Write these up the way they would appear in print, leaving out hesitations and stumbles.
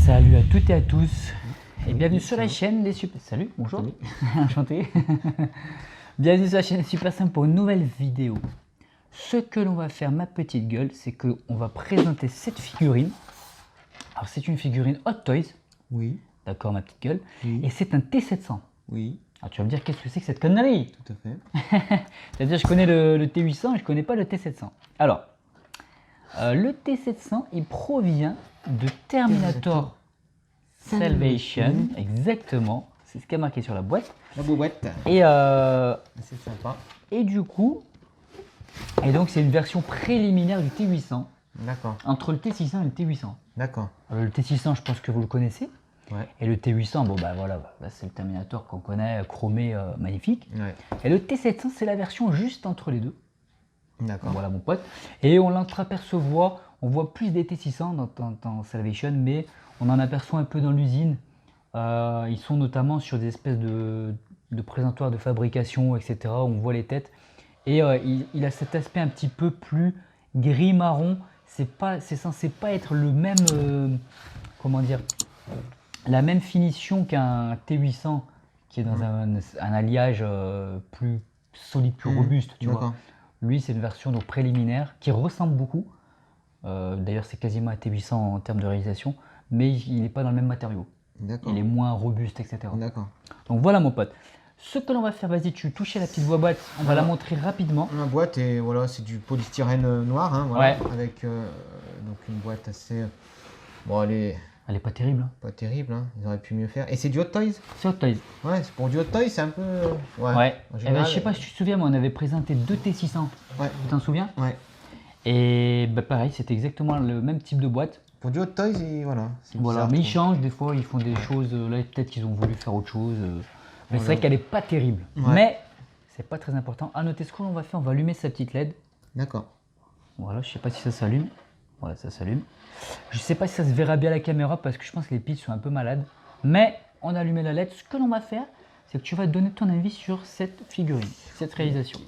Salut à toutes et à tous et bienvenue sur la chaîne des Super... Salut, bonjour, enchanté. Bienvenue sur la chaîne des Super Simple pour une nouvelle vidéo. Ce que l'on va faire, ma petite gueule, c'est qu'on va présenter cette figurine. Alors c'est une figurine Hot Toys. Oui. D'accord, ma petite gueule. Oui. Et c'est un T700. Oui. Alors tu vas me dire qu'est-ce que c'est que cette connerie? Tout à fait. C'est-à-dire je connais le T800 et je connais pas le T700. Alors, le T700, il provient de Terminator Salvation, exactement, c'est ce qui a marqué sur la boîte. La boîte. Et, C'est sympa. et du coup, et donc c'est une version préliminaire du T800, D'accord. entre le T600 et le T800. D'accord. Le T600, je pense que vous le connaissez. Ouais. Et le T800, bon bah voilà, bah, c'est le Terminator qu'on connaît, chromé, magnifique. Ouais. Et le T700, c'est la version juste entre les deux. D'accord. Voilà mon pote. Et on l'entreaperçoit, on voit plus des T600 dans Salvation, mais on en aperçoit un peu dans l'usine. Ils sont notamment sur des espèces de présentoirs de fabrication, etc. Où on voit les têtes. Et il a cet aspect un petit peu plus gris-marron. C'est censé pas être le même, comment dire, la même finition qu'un T800 qui est dans un alliage plus solide, plus robuste, tu vois. Lui, c'est une version donc préliminaire qui ressemble beaucoup. D'ailleurs, c'est quasiment un T800 en termes de réalisation, mais il n'est pas dans le même matériau. Il est moins robuste, etc. D'accord. Donc voilà mon pote. Ce que l'on va faire, vas-y, tu touches à la petite boîte, on va la montrer rapidement. La boîte, et voilà, c'est du polystyrène noir, hein, voilà, Ouais. avec donc une boîte assez... Bon, elle est pas terrible. Hein. pas terrible, hein. Ils auraient pu mieux faire. Et c'est du Hot Toys? C'est Hot Toys. Ouais, c'est pour du Hot Toys, c'est un peu... Ouais. En Eh général, ben, je sais pas si tu te souviens, mais on avait présenté deux T600. Ouais. Tu t'en souviens? Ouais. Et bah, pareil, c'était exactement le même type de boîte. Pour du Hot Toys, et voilà. Voilà, mais ils changent, des fois ils font des choses, là peut-être qu'ils ont voulu faire autre chose. Mais c'est vrai qu'elle est pas terrible. Ouais. Mais c'est pas très important. À noter ce qu'on va faire, on va allumer sa petite LED. D'accord. Voilà, je sais pas si ça s'allume. Voilà, ça s'allume. Je sais pas si ça se verra bien à la caméra parce que je pense que les piles sont un peu malades. Mais on a allumé la LED. Ce que l'on va faire, c'est que tu vas donner ton avis sur cette figurine, cette réalisation.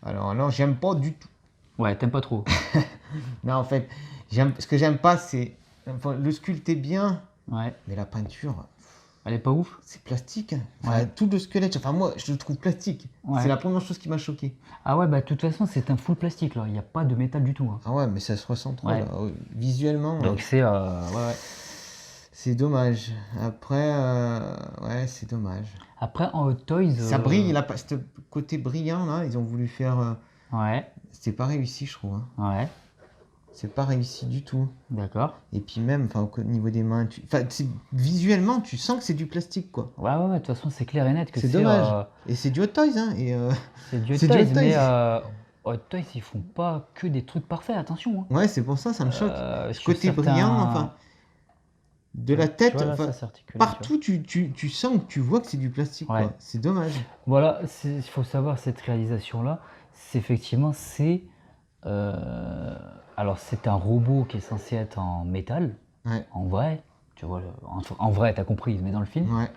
Alors non, j'aime pas du tout. Ouais, t'aimes pas trop. Non, en fait, ce que j'aime pas, c'est... Enfin, le sculpte est bien, Ouais. mais la peinture, Elle est pas ouf. c'est plastique. Enfin, tout le squelette, enfin moi, je le trouve plastique. Ouais. C'est la première chose qui m'a choqué. Ah ouais, bah de toute façon, c'est un full plastique là. Il n'y a pas de métal du tout. Hein. Ah ouais, mais ça se ressent trop, Ouais. là. Visuellement. Donc c'est... ouais. C'est dommage. Après, ouais, c'est dommage. Après, en Hot Toys... Ça brille, là, ce côté brillant, là, ils ont voulu faire... Ouais. C'était pas réussi, je trouve. Hein. Ouais. C'est pas réussi du tout. D'accord. Et puis même, enfin, au niveau des mains, visuellement, tu sens que c'est du plastique, quoi. Ouais, de toute façon, c'est clair et net que c'est dommage. Et c'est du Hot Toys, hein. Et c'est du Hot c'est Toys, du Hot Toys. mais Hot Toys, ils font pas que des trucs parfaits, attention. Hein. Ouais, c'est pour ça, ça me choque. Ce côté certains... brillant, enfin, de la tête, vois, là, enfin, ça s'articule, partout, tu sens que tu vois que c'est du plastique, ouais. quoi. C'est dommage. Voilà, il faut savoir, cette réalisation-là, c'est effectivement, alors, c'est un robot qui est censé être en métal, Ouais. en vrai, tu vois, en vrai, t'as compris, mais dans le film. Ouais.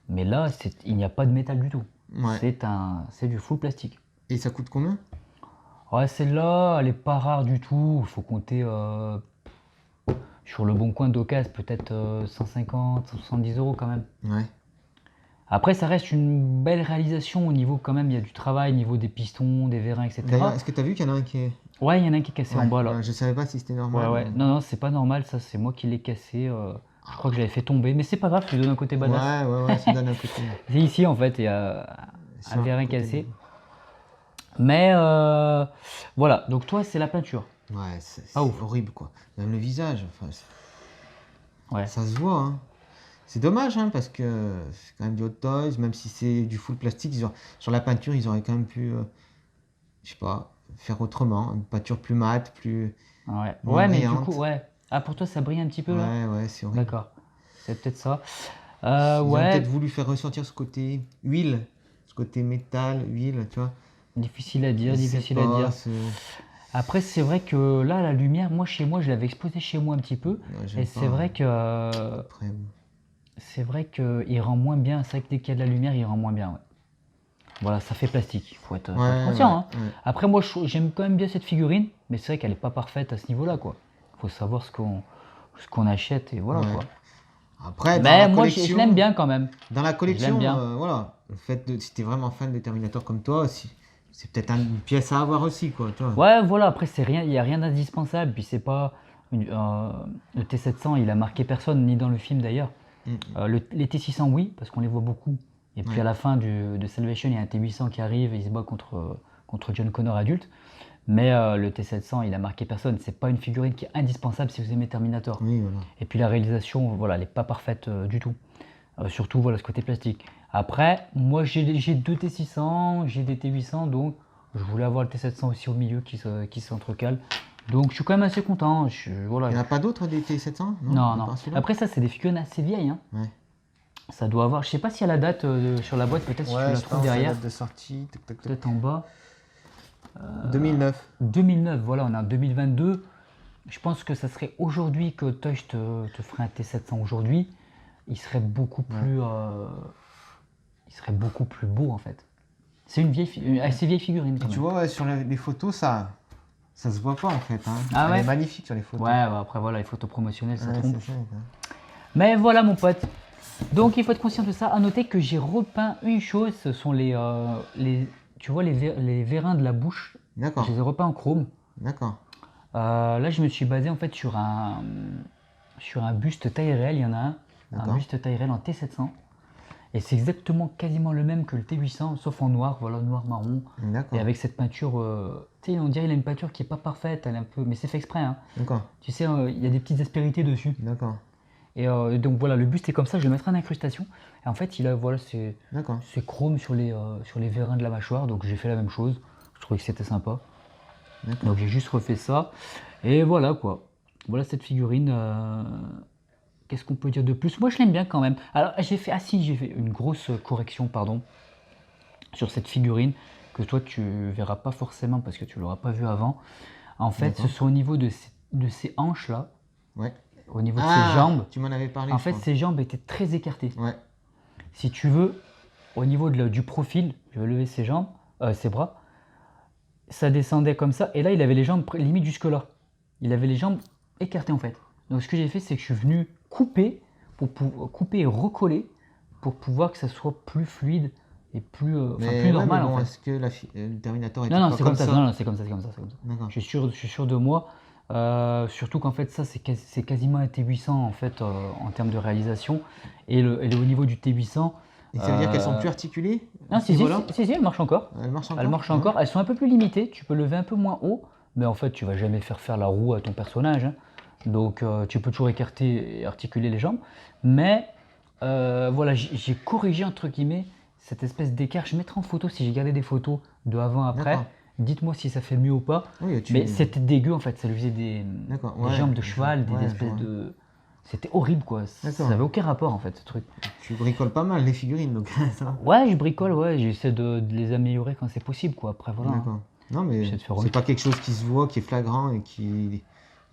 Mais là, il n'y a pas de métal du tout. Ouais. C'est du full plastique. Et ça coûte combien? Ouais, celle-là, elle est pas rare du tout. Il faut compter sur le bon coin d'occasion, peut-être 150, 170 € quand même. Ouais. Après, ça reste une belle réalisation au niveau, quand même, il y a du travail au niveau des pistons, des vérins, etc. D'ailleurs, est-ce que tu as vu qu'il y en a un qui est... Ouais, il y en a un qui est cassé en bas là. Je savais pas si c'était normal. Ouais. Non, c'est pas normal, ça, c'est moi qui l'ai cassé. Je crois que je l'avais fait tomber, mais c'est pas grave, je lui donne un côté badass. Ouais, ça donne un côté. C'est ici, en fait, il y a un vérin cassé. Mais voilà, donc toi, c'est la peinture. Ouais, c'est ouf. horrible, quoi. Même le visage, enfin, ouais. Ça se voit, hein. C'est dommage, hein, parce que c'est quand même du Hot Toys, même si c'est du full plastique, sur la peinture, ils auraient quand même pu, je sais pas, faire autrement, une peinture plus mate, plus... Ouais, mais du coup, ouais. Ah, pour toi, ça brille un petit peu, là? Ouais, c'est horrible. D'accord, c'est peut-être ça. Ils ont peut-être voulu faire ressortir ce côté huile, ce côté métal, huile, tu vois. Difficile à dire, Après, c'est vrai que là, la lumière, moi, chez moi, je l'avais exposé chez moi un petit peu. Et c'est vrai que... Après, bon. C'est vrai qu'il rend moins bien. C'est vrai que dès qu'il y a de la lumière, il rend moins bien. Ouais. Voilà, ça fait plastique. Il faut être conscient. Hein. Après, moi, j'aime quand même bien cette figurine. Mais c'est vrai qu'elle n'est pas parfaite à ce niveau-là, quoi. Il faut savoir ce ce qu'on achète et voilà Ouais. quoi. Après, dans Mais la moi, je collection, l'aime bien quand même. dans la collection, bien. voilà, le fait de, si t'es vraiment fan de Terminator comme toi, c'est peut-être une pièce à avoir aussi, quoi, tu vois. Ouais, voilà, après, c'est rien, il n'y a rien d'indispensable. Puis c'est pas. Le T700, il a marqué personne, ni dans le film d'ailleurs. Mm. Les T600, oui, parce qu'on les voit beaucoup. Et puis Ouais. à la fin de Salvation, il y a un T800 qui arrive et il se bat contre John Connor adulte. Mais le T700, il a marqué personne. C'est pas une figurine qui est indispensable si vous aimez Terminator. Oui, voilà. Et puis la réalisation, voilà, elle n'est pas parfaite du tout. Surtout, voilà, ce côté plastique. Après, moi, j'ai 2 T600, j'ai des T800, donc je voulais avoir le T700 aussi au milieu qui s'entrecale. Donc je suis quand même assez content. Voilà. Il n'y en a pas d'autres des T700? Non, à non. part celui-là. Après ça, c'est des figurines assez vieilles, hein. Ouais. Ça doit avoir, je sais pas s'il y a la date sur la boîte, peut-être si tu la trouves derrière, de sortie. peut-être en bas. 2009. 2009, voilà, on est en 2022. Je pense que ça serait aujourd'hui que Touch te ferait un T700 aujourd'hui. Il serait beaucoup plus, il serait beaucoup plus beau en fait. C'est une assez vieille figurine quand Tu même. vois, ouais, sur les photos, ça se voit pas en fait. Hein. Ah Elle ouais est magnifique sur les photos. Ouais, bah après voilà, les photos promotionnelles, ça Ouais, trompe. c'est ça, quoi. Mais voilà mon pote. Donc il faut être conscient de ça. À noter que j'ai repeint une chose, ce sont tu vois les vérins de la bouche. D'accord, Je les ai repeints en chrome. d'accord. Là je me suis basé en fait sur un buste taille réelle. Il y en a un D'accord. buste taille réelle en T700. Et c'est exactement quasiment le même que le T800, sauf en noir, voilà, noir marron. D'accord. Et avec cette peinture, tu sais, on dirait qu'il a une peinture qui est pas parfaite, elle est un peu, mais c'est fait exprès, hein. D'accord. Tu sais, il y a des petites aspérités dessus. D'accord. Et donc voilà, le buste est comme ça, je le mettrai en incrustation. Et en fait, voilà, c'est D'accord. chrome sur les vérins de la mâchoire, donc j'ai fait la même chose. Je trouvais que c'était sympa. D'accord. Donc j'ai juste refait ça. Et voilà quoi. Voilà cette figurine. Qu'est-ce qu'on peut dire de plus? Moi je l'aime bien quand même. Alors j'ai fait une grosse correction, pardon, sur cette figurine que toi tu verras pas forcément parce que tu l'auras pas vu avant. En fait, D'accord. ce sont au niveau de ces hanches là, Ouais. au niveau de ses jambes. Tu m'en avais parlé. En je fait, crois. ses jambes étaient très écartées. Ouais. Si tu veux, au niveau du profil, je vais lever ses jambes, ses bras, ça descendait comme ça, et là il avait les jambes limite jusque là. Il avait les jambes écartées en fait. Donc ce que j'ai fait, c'est que je suis venu couper couper et recoller pour pouvoir que ça soit plus fluide et plus, Mais plus ouais, normal mais bon, en fait. est-ce que le Terminator était Non, non, pas c'est comme comme ça. ça? Non, non, c'est comme ça, c'est comme ça, c'est comme ça. D'accord. Je suis sûr de moi. Surtout qu'en fait, ça, c'est quasiment un T800 en fait en termes de réalisation. Et au niveau du T800. Et ça veut dire qu'elles sont plus articulées? Non, à ce si, niveau-là elles marchent encore. Elles marchent encore? Elles marchent Ouais. encore. Elles sont un peu plus limitées. Tu peux lever un peu moins haut. Mais en fait, tu vas jamais faire la roue à ton personnage, hein. Donc, tu peux toujours écarter et articuler les jambes. Mais voilà, j'ai corrigé entre guillemets cette espèce d'écart. Je mettrai en photo si j'ai gardé des photos de avant-après. D'accord. Dites-moi si ça fait mieux ou pas. Oui, Mais c'était dégueu en fait. Ça lui faisait des ouais, jambes de cheval, des ouais, espèces je vois. de. C'était horrible quoi. Ça D'accord. n'avait aucun rapport en fait ce truc. Tu bricoles pas mal les figurines, donc ça. Ouais, je bricole, ouais, j'essaie de les améliorer quand c'est possible quoi. Après voilà. D'accord. Non, mais J'essaie de faire c'est pas quelque chose qui se voit, qui est flagrant et qui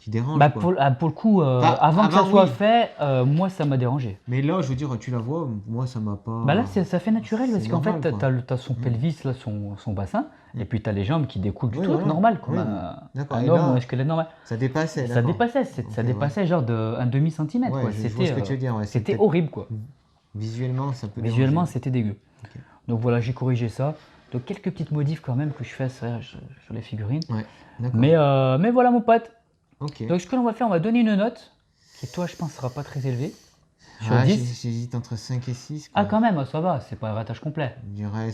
dérange, Bah, quoi. pour le coup, Bah, avant que ça avant, soit oui. fait, moi ça m'a dérangé. Mais là, je veux dire, tu la vois, moi, ça m'a pas. Bah là, ça fait naturel parce c'est qu'en fait, normal, quoi. t'as son pelvis, là, son bassin, et puis t'as les jambes qui découlent du Oui, truc, voilà. normal, comme Oui, un d'accord. Et homme là, ou un squelette normal. Ça dépassait, Ça d'accord. dépassait, Ok, ça dépassait genre d'un demi-centimètre, Ouais, quoi. je vois ce que tu veux dire. Ouais, c'est C'était peut-être- horrible, quoi. Visuellement, ça peut Visuellement, déranger. c'était dégueu. Ok. Donc voilà, j'ai corrigé ça. Donc quelques petites modifs quand même que je fais sur les figurines. Ouais, d'accord. Mais voilà, mon pote. Ok. Donc ce que l'on va faire, on va donner une note qui, toi, je pense, sera pas très élevée. Sur Ah, 10. j'hésite entre 5 et 6. Ah, quand même, ça va, c'est pas un ratage complet. Je dirais.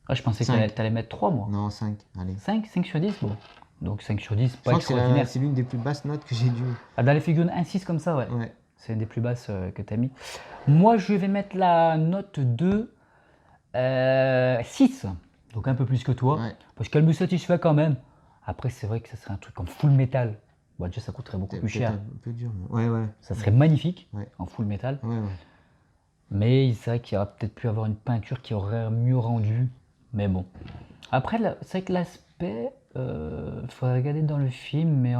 Ah, je pensais que Cinq. t'allais mettre 3, moi. Non, 5. Allez. 5 sur 10, bon. Donc 5 sur 10, Je pas crois que extraordinaire. c'est l'une des plus basses notes que j'ai dû. Ah, dans les figurines 1, 6 comme ça, ouais. Ouais. C'est une des plus basses que t'as mis. Moi, je vais mettre la note de 6. Donc un peu plus que toi. Ouais. Parce qu'elle me satisfait quand même. Après, c'est vrai que ça serait un truc en full métal. Bon, déjà, ça coûterait beaucoup plus Peut-être cher. un peu dur. Mais... Ouais. Ça serait magnifique Ouais. en full métal. Ouais. Mais c'est vrai qu'il y aurait peut-être pu avoir une peinture qui aurait mieux rendu. Mais bon. Après, c'est vrai que l'aspect, il faudrait regarder dans le film, mais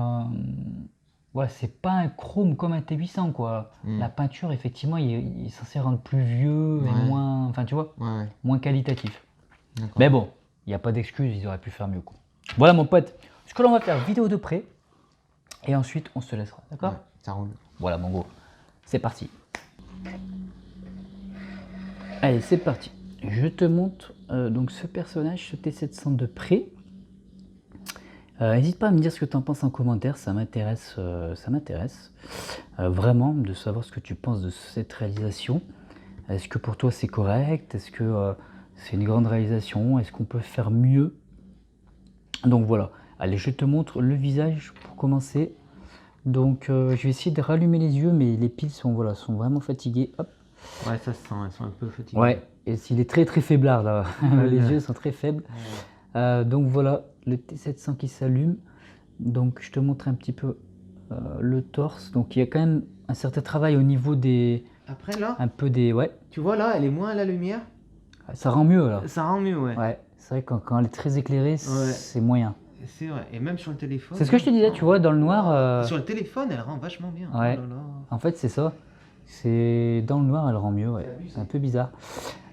ouais, c'est pas un chrome comme un T800, quoi. Mm. La peinture, effectivement, il est censé rendre plus vieux et Ouais. moins, enfin, tu vois, Ouais. moins qualitatif. D'accord. Mais bon, il n'y a pas d'excuse, ils auraient pu faire mieux, quoi. Voilà, mon pote. Ce que l'on va faire, vidéo de près. Et ensuite, on se laissera. D'accord? Ouais, ça roule. Voilà, mon gros. C'est parti. Allez, c'est parti. Je te montre donc ce personnage, ce T700 de près. N'hésite pas à me dire ce que tu en penses en commentaire, ça m'intéresse vraiment de savoir ce que tu penses de cette réalisation. Est-ce que pour toi c'est correct? Est-ce que c'est une grande réalisation? Est-ce qu'on peut faire mieux? Donc voilà, allez, je te montre le visage pour commencer. Donc je vais essayer de rallumer les yeux, mais les piles sont, voilà, sont vraiment fatiguées. Hop. Ouais, ça se sent, elles sont un peu fatiguées. Ouais, et il est très très faiblard là, les yeux sont très faibles. Donc voilà, le T700 qui s'allume. Donc je te montre un petit peu le torse. Donc il y a quand même un certain travail au niveau des... Après là, Un peu des... Ouais, tu vois là, elle est moins à la lumière. ça rend mieux là. Ça rend mieux, ouais. Ouais, c'est vrai que quand elle est très éclairée, c'est moyen. C'est vrai. Et même sur le téléphone. C'est ce que je te disais, tu vois, dans le noir... Sur le téléphone, elle rend vachement bien. Ouais. Oh là là. En fait, c'est ça. C'est dans le noir, elle rend mieux, ouais. C'est un peu bizarre.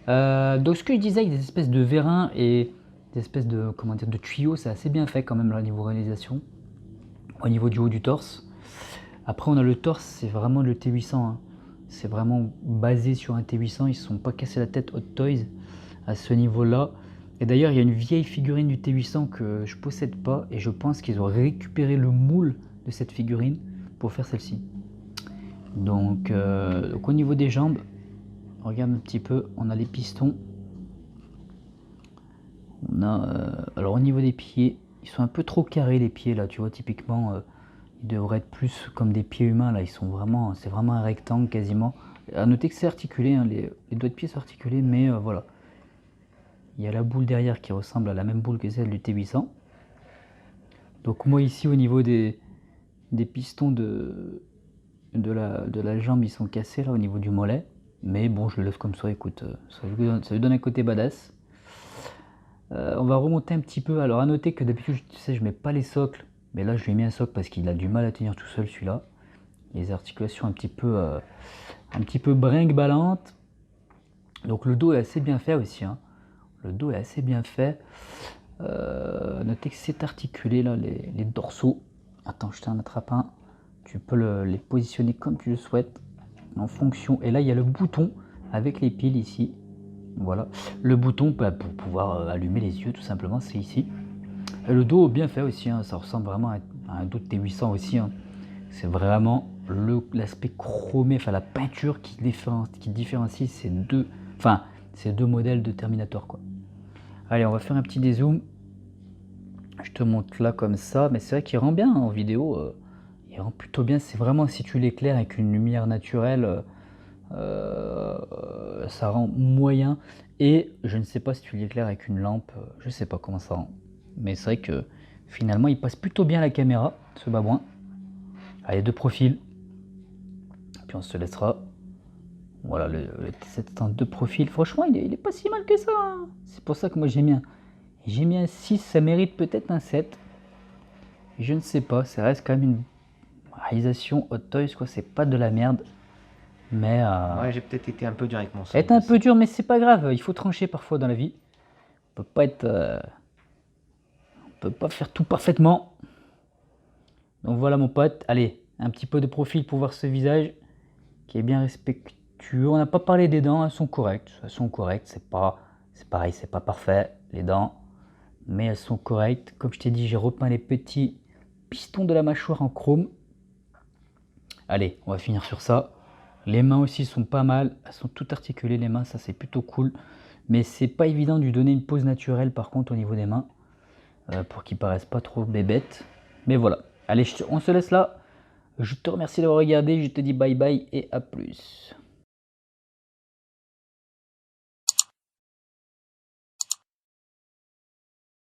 Donc ce que je disais avec des espèces de vérins et des espèces de, comment dire, de tuyaux, c'est assez bien fait quand même là, au niveau réalisation. Au niveau du haut du torse. Après, on a le torse, c'est vraiment le T800. Hein. C'est vraiment basé sur un T800. Ils ne se sont pas cassés la tête Hot Toys à ce niveau-là. Et d'ailleurs, il y a une vieille figurine du T800 que je possède pas. Et je pense qu'ils ont récupéré le moule de cette figurine pour faire celle-ci. Donc au niveau des jambes, regarde un petit peu, on a les pistons. On a, alors au niveau des pieds, ils sont un peu trop carrés les pieds là, tu vois, typiquement ils devraient être plus comme des pieds humains là, ils sont vraiment, c'est vraiment un rectangle quasiment. À noter que c'est articulé, hein, les doigts de pied sont articulés, mais voilà. Il y a la boule derrière qui ressemble à la même boule que celle du T800. Donc moi ici au niveau des pistons de la jambe, ils sont cassés là au niveau du mollet. Mais bon, je le laisse comme ça, écoute, ça lui donne un côté badass. On va remonter un petit peu. Alors à noter que d'habitude, tu sais, je mets pas les socles. Mais là, je lui ai mis un socle parce qu'il a du mal à tenir tout seul celui-là. Les articulations un petit peu brinque-ballantes. Donc le dos est assez bien fait aussi. Hein. Le dos est assez bien fait. Notez que c'est articulé là, les dorsaux. Attends, je t'en attrape un. Tu peux les positionner comme tu le souhaites en fonction. Et là, il y a le bouton avec les piles ici. Voilà. Le bouton pour pouvoir allumer les yeux, tout simplement, c'est ici. Et le dos bien fait aussi. Hein. Ça ressemble vraiment à un dos de T800 aussi. Hein. C'est vraiment l'aspect chromé, enfin la peinture qui différencie ces deux modèles de Terminator, quoi. Allez, on va faire un petit dézoom. Je te montre là comme ça. Mais c'est vrai qu'il rend bien hein, en vidéo. Il rend plutôt bien, c'est vraiment si tu l'éclaires avec une lumière naturelle, ça rend moyen. Et je ne sais pas si tu l'éclaires avec une lampe, je ne sais pas comment ça rend. Mais c'est vrai que finalement il passe plutôt bien la caméra, ce babouin. Allez, de profil. Puis on se laissera. Voilà le T700 de profil. Franchement, il est pas si mal que ça. Hein. C'est pour ça que moi j'aime bien. J'ai mis un 6, ça mérite peut-être un 7. Je ne sais pas, ça reste quand même une réalisation Hot Toys, quoi, c'est pas de la merde. Mais ouais, j'ai peut-être été un peu dur avec mon son. être un peu dur, mais c'est pas grave, il faut trancher parfois dans la vie. On peut pas être. On peut pas faire tout parfaitement. Donc voilà mon pote, allez, un petit peu de profil pour voir ce visage qui est bien respectueux. On n'a pas parlé des dents, elles sont correctes. Elles sont correctes, c'est pareil, c'est pas parfait, les dents. Mais elles sont correctes. Comme je t'ai dit, j'ai repeint les petits pistons de la mâchoire en chrome. Allez, on va finir sur ça. Les mains aussi sont pas mal. Elles sont toutes articulées, les mains, ça c'est plutôt cool. Mais c'est pas évident de lui donner une pose naturelle par contre au niveau des mains. Pour qu'ils paraissent pas trop bébêtes. Mais voilà. Allez, on se laisse là. Je te remercie d'avoir regardé. Je te dis bye bye et à plus.